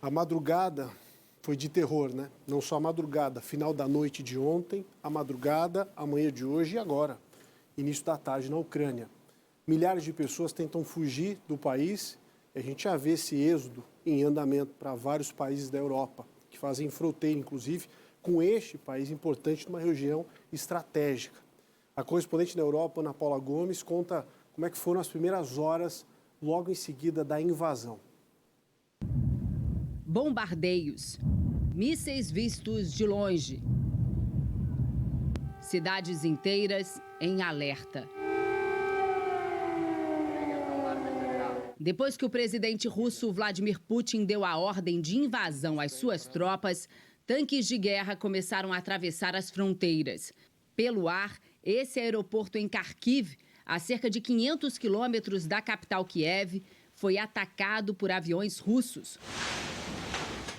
A madrugada foi de terror, né? Não só a madrugada, final da noite de ontem, a madrugada, amanhã de hoje e agora, início da tarde na Ucrânia. Milhares de pessoas tentam fugir do país e a gente já vê esse êxodo em andamento para vários países da Europa, que fazem fronteira, inclusive, com este país importante numa região estratégica. A correspondente na Europa, Ana Paula Gomes, conta como é que foram as primeiras horas logo em seguida da invasão. Bombardeios, mísseis vistos de longe, cidades inteiras em alerta. Depois que o presidente russo Vladimir Putin deu a ordem de invasão às suas tropas, tanques de guerra começaram a atravessar as fronteiras. Pelo ar, esse aeroporto em Kharkiv, a cerca de 500 quilômetros da capital Kiev, foi atacado por aviões russos.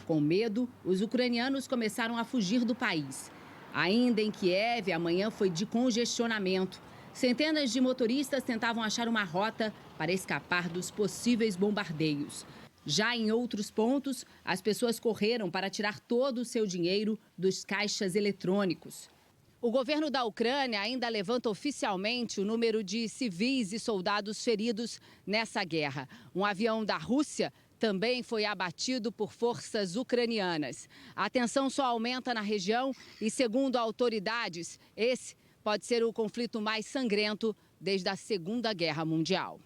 Com medo, os ucranianos começaram a fugir do país. Ainda em Kiev, a manhã foi de congestionamento. Centenas de motoristas tentavam achar uma rota para escapar dos possíveis bombardeios. Já em outros pontos, as pessoas correram para tirar todo o seu dinheiro dos caixas eletrônicos. O governo da Ucrânia ainda levanta oficialmente o número de civis e soldados feridos nessa guerra. Um avião da Rússia também foi abatido por forças ucranianas. A tensão só aumenta na região e, segundo autoridades, esse pode ser o conflito mais sangrento desde a Segunda Guerra Mundial.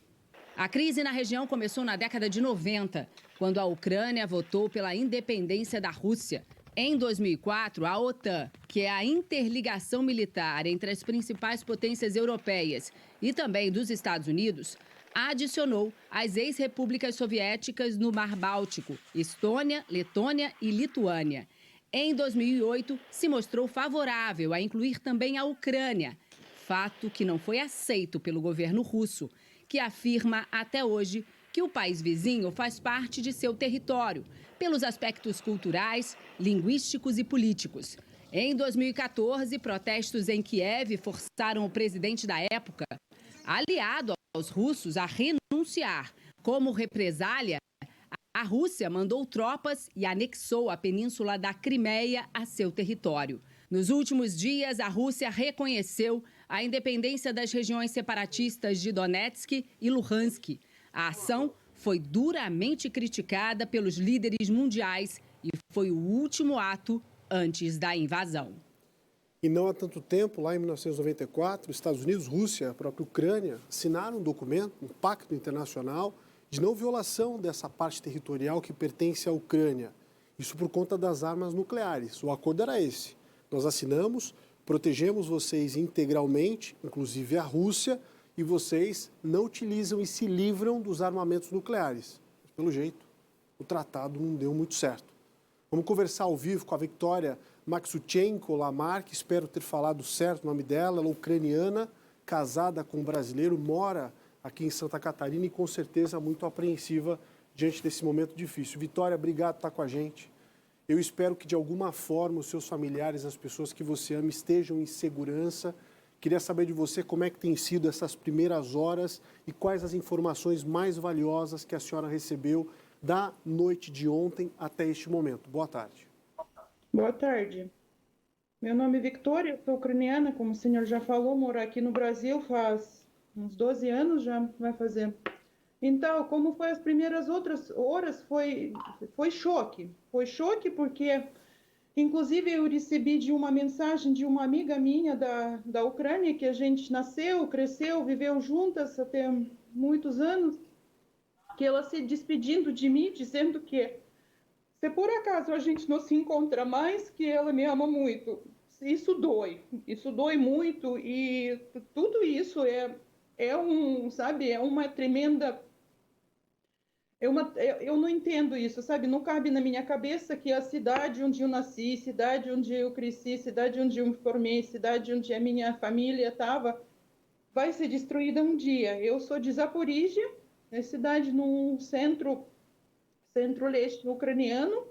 A crise na região começou na década de 90, quando a Ucrânia votou pela independência da Rússia. Em 2004, a OTAN, que é a interligação militar entre as principais potências europeias e também dos Estados Unidos, adicionou as ex-repúblicas soviéticas no Mar Báltico, Estônia, Letônia e Lituânia. Em 2008, se mostrou favorável a incluir também a Ucrânia, fato que não foi aceito pelo governo russo, que afirma até hoje que o país vizinho faz parte de seu território, pelos aspectos culturais, linguísticos e políticos. Em 2014, protestos em Kiev forçaram o presidente da época, aliado aos russos, a renunciar. Como represália, a Rússia mandou tropas e anexou a península da Crimeia a seu território. Nos últimos dias, a Rússia reconheceu a independência das regiões separatistas de Donetsk e Luhansk. A ação foi duramente criticada pelos líderes mundiais e foi o último ato antes da invasão. E não há tanto tempo, lá em 1994, Estados Unidos, Rússia, a própria Ucrânia, assinaram um documento, um pacto internacional de não violação dessa parte territorial que pertence à Ucrânia. Isso por conta das armas nucleares. O acordo era esse. Nós assinamos, protegemos vocês integralmente, inclusive a Rússia, e vocês não utilizam e se livram dos armamentos nucleares. Mas, pelo jeito, o tratado não deu muito certo. Vamos conversar ao vivo com a Victoria Maksuchenko Lamarck, espero ter falado certo o nome dela, ela é ucraniana, casada com um brasileiro, mora aqui em Santa Catarina e com certeza muito apreensiva diante desse momento difícil. Vitória, obrigado por estar com a gente. Eu espero que de alguma forma os seus familiares, as pessoas que você ama, estejam em segurança. Queria saber de você como é que tem sido essas primeiras horas e quais as informações mais valiosas que a senhora recebeu da noite de ontem até este momento. Boa tarde. Boa tarde. Meu nome é Victoria, sou ucraniana, como o senhor já falou, moro aqui no Brasil faz uns 12 anos, já vai fazer. Então, como foi as primeiras outras horas, foi choque. Foi choque porque, inclusive, eu recebi de uma mensagem de uma amiga minha da Ucrânia, que a gente nasceu, cresceu, viveu juntas até muitos anos, que ela se despedindo de mim, dizendo que se por acaso a gente não se encontra mais, que ela me ama muito. Isso dói muito e tudo isso sabe, é uma tremenda... Eu não entendo isso, sabe, não cabe na minha cabeça que a cidade onde eu nasci, cidade onde eu cresci, cidade onde eu me formei, cidade onde a minha família estava, vai ser destruída um dia. Eu sou de Zaporizhia, é cidade no centro-leste ucraniano,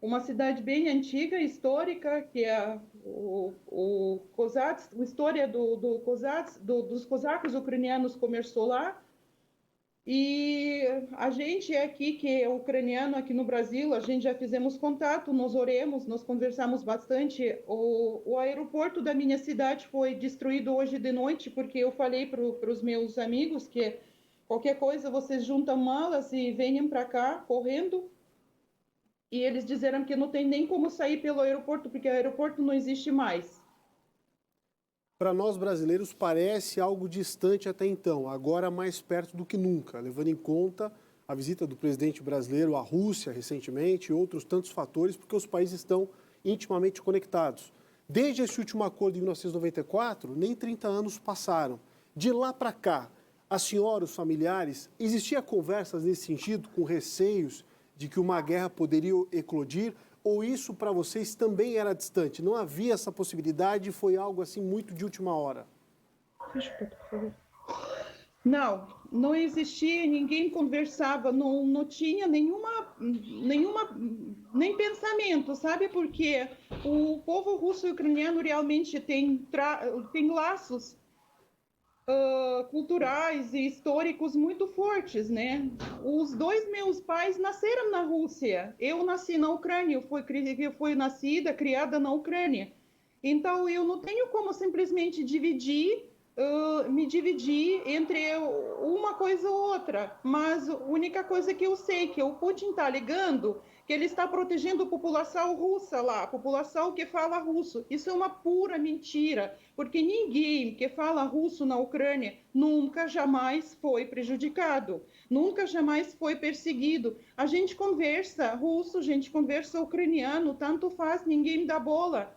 uma cidade bem antiga, histórica, que é a história dos cosacos ucranianos começou lá. E a gente aqui, que é ucraniano aqui no Brasil, a gente já fizemos contato, nós oremos, nós conversamos bastante. O aeroporto da minha cidade foi destruído hoje de noite, porque eu falei para os meus amigos que qualquer coisa vocês juntam malas e venham para cá correndo. E eles disseram que não tem nem como sair pelo aeroporto, porque o aeroporto não existe mais. Para nós brasileiros parece algo distante até então, agora mais perto do que nunca, levando em conta a visita do presidente brasileiro à Rússia recentemente e outros tantos fatores, porque os países estão intimamente conectados. Desde esse último acordo em 1994, nem 30 anos passaram. De lá para cá, a senhora, os familiares, existia conversas nesse sentido, com receios de que uma guerra poderia eclodir? Ou isso para vocês também era distante? Não havia essa possibilidade, foi algo assim muito de última hora? Não, não existia, ninguém conversava, não tinha nem pensamento, sabe? Porque o povo russo e ucraniano realmente tem laços culturais e históricos muito fortes, né? Os dois meus pais nasceram na Rússia. Eu nasci na Ucrânia, eu fui nascida, criada na Ucrânia. Então, eu não tenho como simplesmente me dividir entre uma coisa ou outra. Mas a única coisa que eu sei que o Putin está alegando que ele está protegendo a população russa lá, a população que fala russo. Isso é uma pura mentira, porque ninguém que fala russo na Ucrânia nunca, jamais foi prejudicado, nunca, jamais foi perseguido. A gente conversa russo, a gente conversa ucraniano, tanto faz, ninguém dá bola.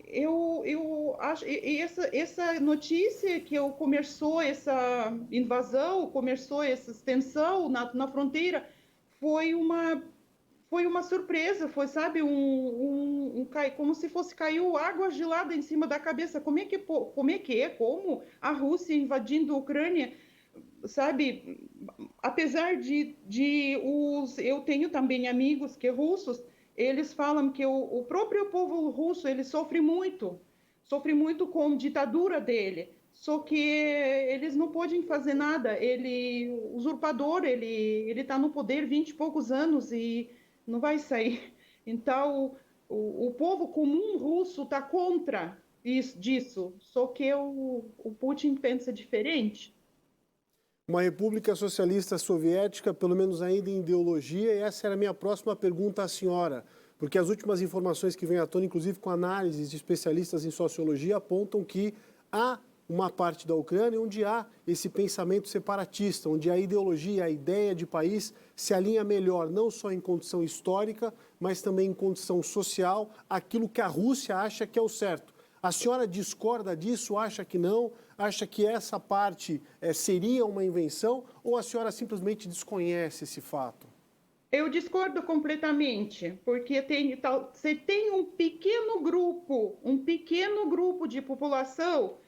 Eu acho essa notícia que começou essa invasão, começou essa tensão na fronteira, foi uma surpresa, foi, sabe, como se fosse caiu água gelada em cima da cabeça. Como a Rússia invadindo a Ucrânia, sabe? Apesar eu tenho também amigos que russos, eles falam que o próprio povo russo ele sofre muito com a ditadura dele. Só que eles não podem fazer nada. O usurpador, ele está no poder 20 e poucos anos e não vai sair. Então, o povo comum russo está contra disso. Só que o Putin pensa diferente. Uma república socialista soviética, pelo menos ainda em ideologia, e essa era a minha próxima pergunta à senhora, porque as últimas informações que vêm à tona, inclusive com análises de especialistas em sociologia, apontam que há uma parte da Ucrânia onde há esse pensamento separatista, onde a ideologia, a ideia de país se alinha melhor, não só em condição histórica, mas também em condição social, aquilo que a Rússia acha que é o certo. A senhora discorda disso, acha que não? Acha que essa parte seria uma invenção ou a senhora simplesmente desconhece esse fato? Eu discordo completamente, porque você tem um pequeno grupo de população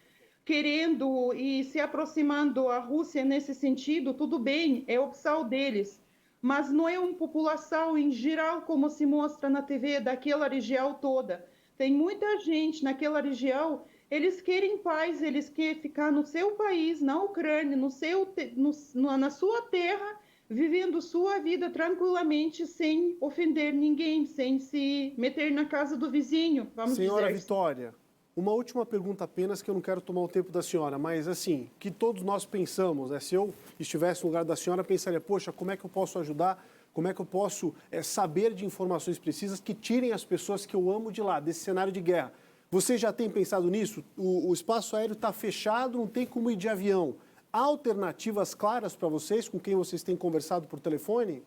querendo e se aproximando à Rússia nesse sentido, tudo bem, é opção deles, mas não é uma população em geral como se mostra na TV daquela região toda. Tem muita gente naquela região, eles querem paz, eles querem ficar no seu país, na Ucrânia, na sua terra, vivendo sua vida tranquilamente, sem ofender ninguém, sem se meter na casa do vizinho, vamos dizer. Senhora Vitória, uma última pergunta apenas, que eu não quero tomar o tempo da senhora, mas assim, que todos nós pensamos, né? Se eu estivesse no lugar da senhora, pensaria, poxa, como é que eu posso ajudar? Como é que eu posso saber de informações precisas que tirem as pessoas que eu amo de lá, desse cenário de guerra? Você já tem pensado nisso? O espaço aéreo está fechado, não tem como ir de avião. Há alternativas claras para vocês, com quem vocês têm conversado por telefone?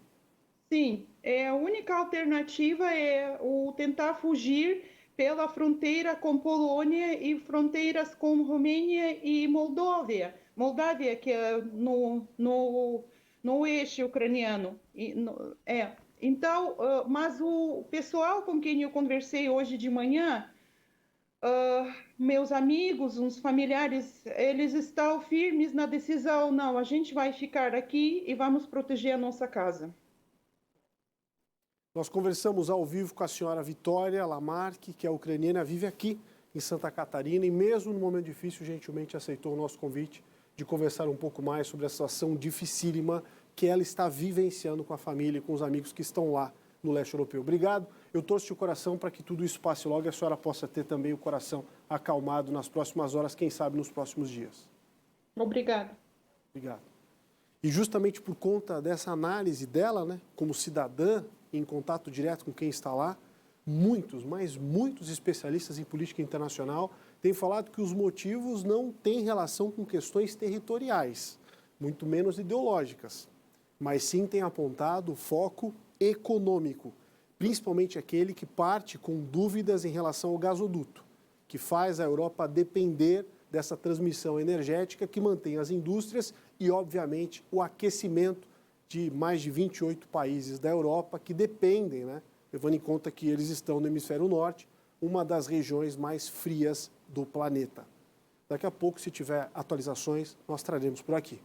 Sim, a única alternativa é tentar fugir pela fronteira com Polônia e fronteiras com Romênia e Moldávia. Moldávia, que é no eixo ucraniano. Então, mas o pessoal com quem eu conversei hoje de manhã, meus amigos, uns familiares, eles estão firmes na decisão, não, a gente vai ficar aqui e vamos proteger a nossa casa. Nós conversamos ao vivo com a senhora Vitória Lamarque, que é ucraniana, vive aqui em Santa Catarina e mesmo no momento difícil, gentilmente aceitou o nosso convite de conversar um pouco mais sobre a situação dificílima que ela está vivenciando com a família e com os amigos que estão lá no leste europeu. Obrigado. Eu torço de coração para que tudo isso passe logo e a senhora possa ter também o coração acalmado nas próximas horas, quem sabe nos próximos dias. Obrigada. Obrigado. E justamente por conta dessa análise dela, né, como cidadã, em contato direto com quem está lá, muitos, mas muitos especialistas em política internacional têm falado que os motivos não têm relação com questões territoriais, muito menos ideológicas, mas sim têm apontado foco econômico, principalmente aquele que parte com dúvidas em relação ao gasoduto, que faz a Europa depender dessa transmissão energética que mantém as indústrias e, obviamente, o aquecimento de mais de 28 países da Europa que dependem, né, levando em conta que eles estão no hemisfério norte, uma das regiões mais frias do planeta. Daqui a pouco, se tiver atualizações, nós traremos por aqui.